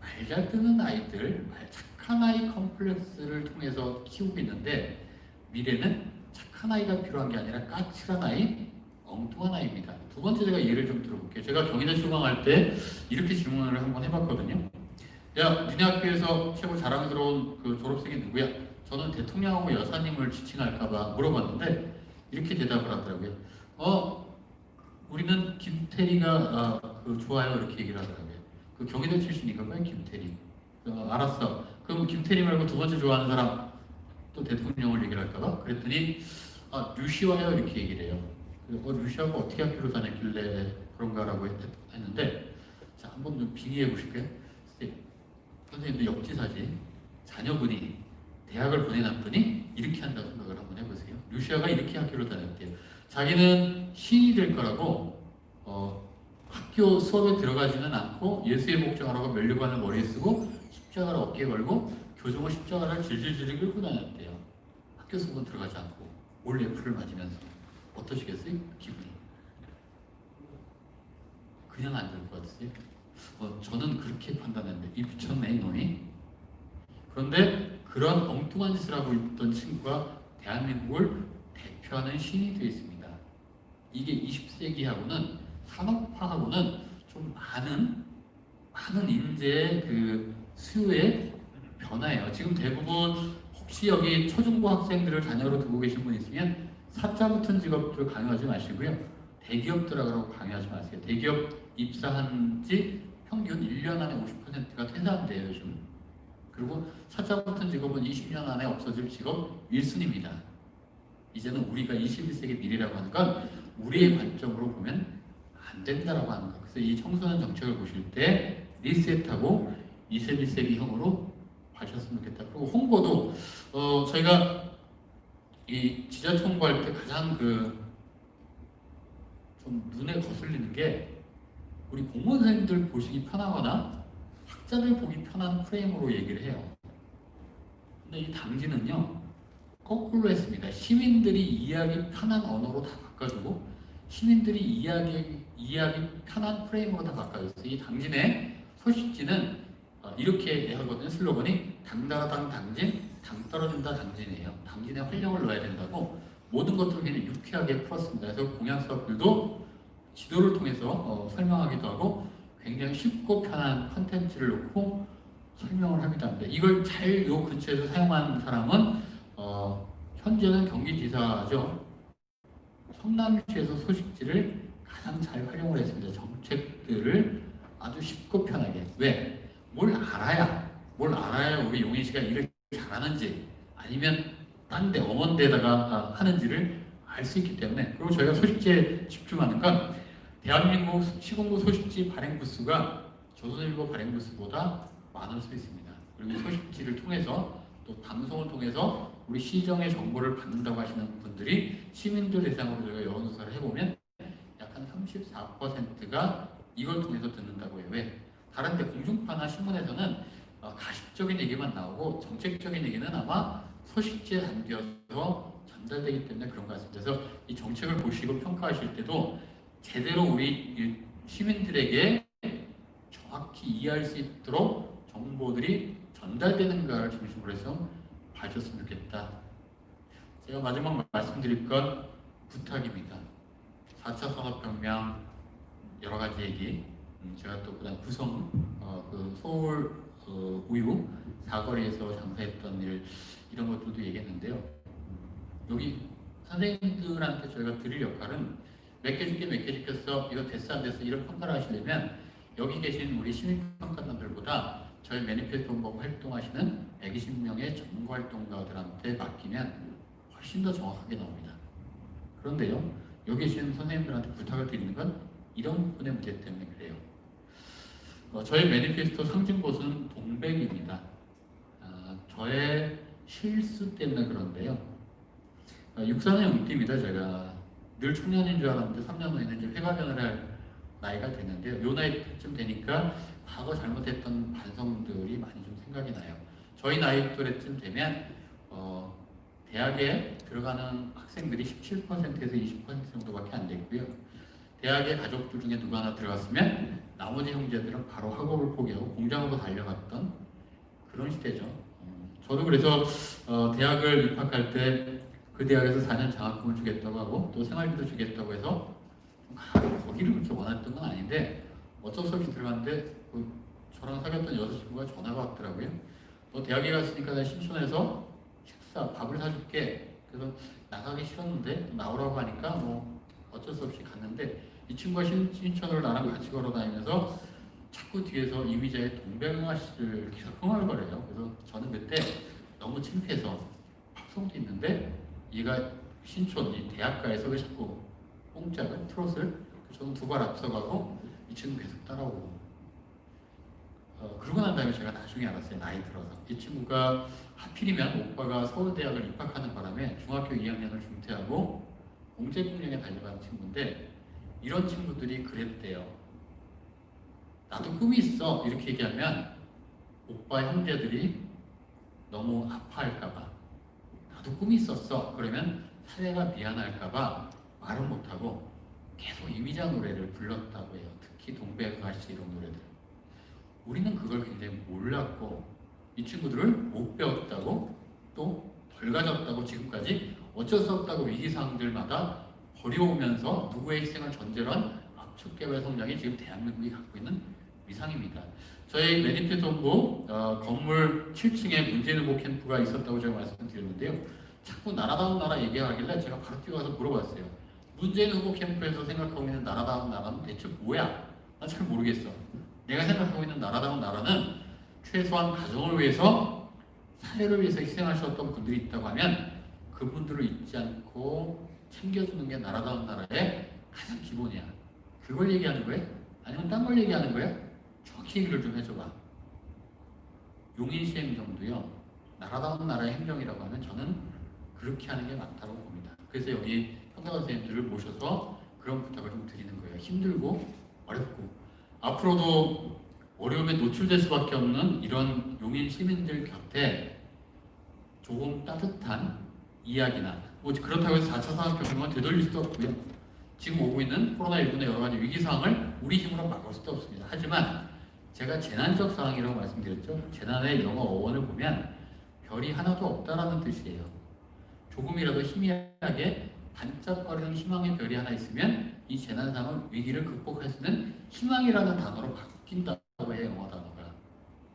말 잘 듣는 아이들, 착한 아이 컴플렉스를 통해서 키우고 있는데 미래는 착한 아이가 필요한 게 아니라 까칠한 아이, 엉뚱한 아이입니다. 두 번째 제가 예를 좀 들어볼게요. 제가 경희대 출강할 때 이렇게 질문을 한번 해봤거든요. 야, 니네 학교에서 최고 자랑스러운 그 졸업생이 누구야? 저는 대통령하고 여사님을 지칭할까봐 물어봤는데 이렇게 대답을 하더라고요. 우리는 김태리가 좋아요 이렇게 얘기를 하더라고요. 그 경희대 출신이니까 왜 김태리? 알았어. 그럼 김태리 말고 두 번째 좋아하는 사람 또 대통령을 얘기를 할까봐? 그랬더니 류시와요 이렇게 얘기를 해요. 류시아가 어떻게 학교를 다녔길래 그런가라고 했는데 자, 한번 좀 빙의해 보실까요? 선생님도 역지사지 자녀분이 대학을 보내놨더니 이렇게 한다고 생각을 한번 해보세요. 류시아가 이렇게 학교를 다녔대요. 자기는 시인이 될 거라고 학교 수업에 들어가지는 않고 예수의 복장하라고 면류관을 머리에 쓰고 십자가를 어깨에 걸고 교정을 십자가를 질질질 끌고 다녔대요. 학교 수업은 들어가지 않고 올 애플을 맞으면서 어떠시겠어요? 기분이 그냥 안 될 것 같으세요? 저는 그렇게 판단했는데 이 미쳤네 이놈이. 그런데 그런 엉뚱한 짓을 하고 있던 친구가 대한민국을 대표하는 신이 되어 있습니다. 이게 20세기하고는 산업화하고는 좀 많은 인재의 그 수요의 변화예요. 지금 대부분 혹시 여기 초중고 학생들을 자녀로 두고 계신 분 있으면 사자 붙은 직업들 강요하지 마시고요. 대기업 들어가라고 강요하지 마세요. 대기업 입사한 지 평균 1년 안에 50%가 퇴사한대요 요즘. 그리고 사자 같은 직업은 20년 안에 없어질 직업 1순위입니다. 이제는 우리가 21세기 미래라고 하는 건 우리의 관점으로 보면 안 된다라고 하는 거. 그래서 이 청소년 정책을 보실 때 리셋하고 21세기형으로 봐주셨으면 좋겠다. 그리고 홍보도 저희가 이 지자체 홍보할 때 가장 좀 눈에 거슬리는 게 우리 공무원 선생님들 보시기 편하거나 학자들 보기 편한 프레임으로 얘기를 해요. 근데 이 당지는요 거꾸로 했습니다. 시민들이 이해하기 편한 언어로 다 바꿔주고 시민들이 이해하기 편한 프레임으로 다 바꿔줬어요. 이 당진의 소식지는 이렇게 하거든요. 슬로건이 당다라당 당진, 당 떨어진다 당진이에요. 당진에 활력을 넣어야 된다고 모든 것들을 그냥 유쾌하게 풀었습니다. 그래서 공약 사업들도 지도를 통해서 설명하기도 하고 굉장히 쉽고 편한 컨텐츠를 놓고 설명을 하기도 합니다. 이걸 잘 요 근처에서 사용한 사람은 현재는 경기지사죠. 성남시에서 소식지를 가장 잘 활용을 했습니다. 정책들을 아주 쉽고 편하게. 왜? 뭘 알아야 우리 용인시가 일을 잘하는지 아니면 딴 데 엄한 데다가 하는지를 알 수 있기 때문에. 그리고 저희가 소식지에 집중하는 건 대한민국 시공부 소식지 발행 부수가 조선일보 발행 부수보다 많을 수 있습니다. 그리고 소식지를 통해서 또 방송을 통해서 우리 시정의 정보를 받는다고 하시는 분들이 시민들 대상으로 저희가 여론조사를 해보면 약 한 34%가 이걸 통해서 듣는다고 해요. 왜? 다른 데 공중파나 신문에서는 가십적인 얘기만 나오고 정책적인 얘기는 아마 소식지에 담겨서 전달되기 때문에 그런 것 같습니다. 그래서 이 정책을 보시고 평가하실 때도 제대로 우리 시민들에게 정확히 이해할 수 있도록 정보들이 전달되는가를 중심으로 해서 봐주셨으면 좋겠다. 제가 마지막 말씀드릴 건 부탁입니다. 4차 산업혁명 여러 가지 얘기, 제가 또 그다음 구성, 서울 우유 사거리에서 장사했던 일 이런 것들도 얘기했는데요. 여기 선생님들한테 저희가 드릴 역할은 몇 개 줄게 몇 개 시켰어 이거 됐어 안 됐어 이런 평가를 하시려면 여기 계신 우리 시민평가단들보다 저희 매니페스토 홍보 활동하시는 120명의 정보활동가들한테 맡기면 훨씬 더 정확하게 나옵니다. 그런데요 여기 계신 선생님들한테 부탁을 드리는 건 이런 부분의 문제 때문에 그래요. 저희 매니페스토 상징 곳은 동백입니다. 저의 실수 때문에 그런데요. 육사는 용띠입니다. 제가 늘 청년인 줄 알았는데 3년 후에는 이제 회가변을 할 나이가 됐는데요. 요 나이쯤 되니까 과거 잘못했던 반성들이 많이 좀 생각이 나요. 저희 나이 또래쯤 되면 대학에 들어가는 학생들이 17%에서 20% 정도밖에 안 됐고요. 대학의 가족들 중에 누가 하나 들어갔으면 나머지 형제들은 바로 학업을 포기하고 공장으로 달려갔던 그런 시대죠. 저도 그래서 대학을 입학할 때 그 대학에서 4년 장학금을 주겠다고 하고 또 생활비도 주겠다고 해서 거기를 그렇게 원했던 건 아닌데 어쩔 수 없이 들어갔는데 저랑 사귀었던 여자친구가 전화가 왔더라고요. 너 대학에 갔으니까 내가 신촌에서 밥을 사줄게. 그래서 나가기 싫었는데 나오라고 하니까 뭐 어쩔 수 없이 갔는데 이 친구가 신촌으로 나랑 같이 걸어 다니면서 자꾸 뒤에서 이미자의 동백아 씨를 계속 흥얼거려요. 그래서 저는 그때 너무 창피해서 팝송도 있는데 얘가 신촌 이 대학가에서 왜 자꾸 공짜를 트롯을 저는 두 발 앞서가고 이 친구 계속 따라오고 그러고 난 다음에 제가 나중에 알았어요. 나이 들어서 이 친구가 하필이면 오빠가 서울대학을 입학하는 바람에 중학교 2학년을 중퇴하고 공제공룡에 달려간 친구인데 이런 친구들이 그랬대요. 나도 꿈이 있어 이렇게 얘기하면 오빠 형제들이 너무 아파할까봐 나도 꿈이 있었어 그러면 사회가 미안할까봐 말은 못하고 계속 이미자 노래를 불렀다고 해요. 특히 동백아씨 이런 노래들. 우리는 그걸 굉장히 몰랐고 이 친구들을 못 배웠다고 또 덜 가졌다고 지금까지 어쩔 수 없다고 위기상황들마다 버려오면서 누구의 희생을 전제로 한 압축개발 성장이 지금 대한민국이 갖고 있는 위상입니다. 저희 매니페스토 홍보 건물 7층에 문재인 후보 캠프가 있었다고 제가 말씀드렸는데요. 자꾸 나라다운 나라 얘기하길래 제가 바로 뛰어가서 물어봤어요. 문재인 후보 캠프에서 생각하고 있는 나라다운 나라는 대체 뭐야? 난 잘 모르겠어. 내가 생각하고 있는 나라다운 나라는 최소한 가정을 위해서, 사회를 위해서 희생하셨던 분들이 있다고 하면 그분들을 잊지 않고 챙겨주는 게 나라다운 나라의 가장 기본이야. 그걸 얘기하는 거야? 아니면 딴 걸 얘기하는 거야? 정확히 얘기를 좀 해줘봐. 용인시 행정도요, 나라다운 나라의 행정이라고 하면 저는 그렇게 하는 게 맞다고 봅니다. 그래서 여기 평가원 선생님들을 모셔서 그런 부탁을 좀 드리는 거예요. 힘들고 어렵고 앞으로도 어려움에 노출될 수밖에 없는 이런 용인 시민들 곁에 조금 따뜻한 이야기나, 뭐 그렇다고 해서 4차 산업혁명은 되돌릴 수도 없고요. 지금 오고 있는 코로나19나 여러 가지 위기 상황을 우리 힘으로 막을 수도 없습니다. 하지만 제가 재난적 상황이라고 말씀드렸죠. 재난의 영어 어원을 보면 별이 하나도 없다라는 뜻이에요. 조금이라도 희미하게 반짝거리는 희망의 별이 하나 있으면 이 재난 상황 위기를 극복할 수 있는 희망이라는 단어로 바뀐다고 해요. 영어 단어가.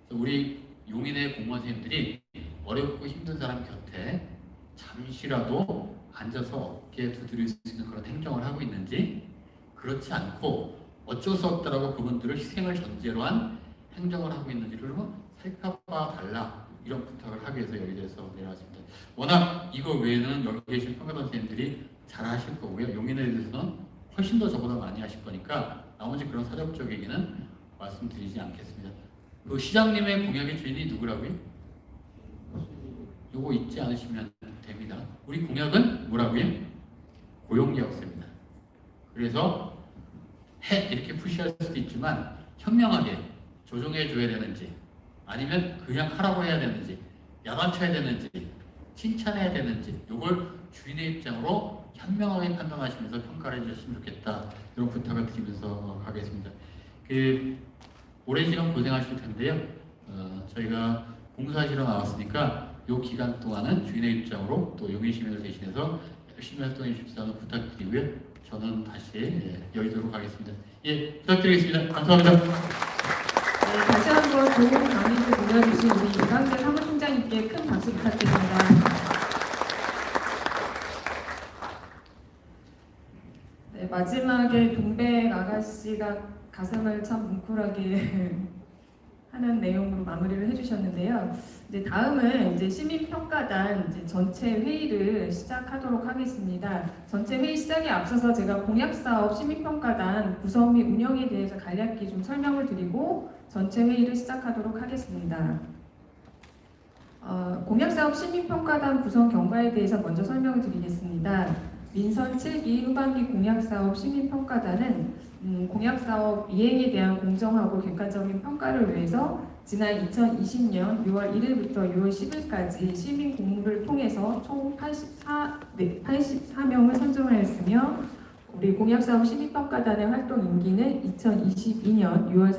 그래서 우리 용인의 공무원 선생님들이 어렵고 힘든 사람 곁에 잠시라도 앉아서 어깨에 두드릴 수 있는 그런 행정을 하고 있는지, 그렇지 않고 어쩔 수 없다라고 그분들을 희생을 전제로 한 행정을 하고 있는지를 살펴봐 달라, 이런 부탁을 하기 위해서 여기 대해서 내려왔습니다. 워낙 이거 외에는 여기 계신 평가원 선생님들이 잘 하실 거고요. 용인에 대해서는 훨씬 더 저보다 많이 하실 거니까 나머지 그런 사적적 얘기는 말씀드리지 않겠습니다. 그 시장님의 공약의 주인이 누구라고요? 요거 잊지 않으시면 됩니다. 우리 공약은 뭐라고요? 고용계약서입니다. 그래서 이렇게 푸시할 수도 있지만 현명하게 조정해 줘야 되는지, 아니면 그냥 하라고 해야 되는지, 야단쳐야 되는지, 칭찬해야 되는지, 요걸 주인의 입장으로 현명하게 판단하시면서 평가를 해주셨으면 좋겠다, 이런 부탁을 드리면서 가겠습니다. 오랜 시간 고생하실 텐데요. 저희가 봉사하시러 나왔으니까 이 기간 동안은 주인의 입장으로 또 용인 시민을 대신해서 열심히 활동해 주십사는 부탁드리고요. 저는 다시 여의도로 가겠습니다. 예, 부탁드리겠습니다. 감사합니다. 네, 다시 한번 좋은 강의를 보여주신 우리 이광재 사무총장님께 큰 박수 부탁드립니다. 네, 마지막에 동백 아가씨가 가슴을 참 뭉클하게 하는 내용으로 마무리를 해주셨는데요. 이제 다음은 이제 시민평가단 이제 전체 회의를 시작하도록 하겠습니다. 전체 회의 시작에 앞서서 제가 공약사업 시민평가단 구성 및 운영에 대해서 간략히 좀 설명을 드리고 전체 회의를 시작하도록 하겠습니다. 공약사업 시민평가단 구성 경과에 대해서 먼저 설명을 드리겠습니다. 민선 7기 후반기 공약사업 시민평가단은 공약사업 이행에 대한 공정하고 객관적인 평가를 위해서 지난 2020년 6월 1일부터 6월 10일까지 시민 공모를 통해서 총 84명을 선정하였으며, 우리 공약사업 시민평가단의 활동 임기는 2022년 6월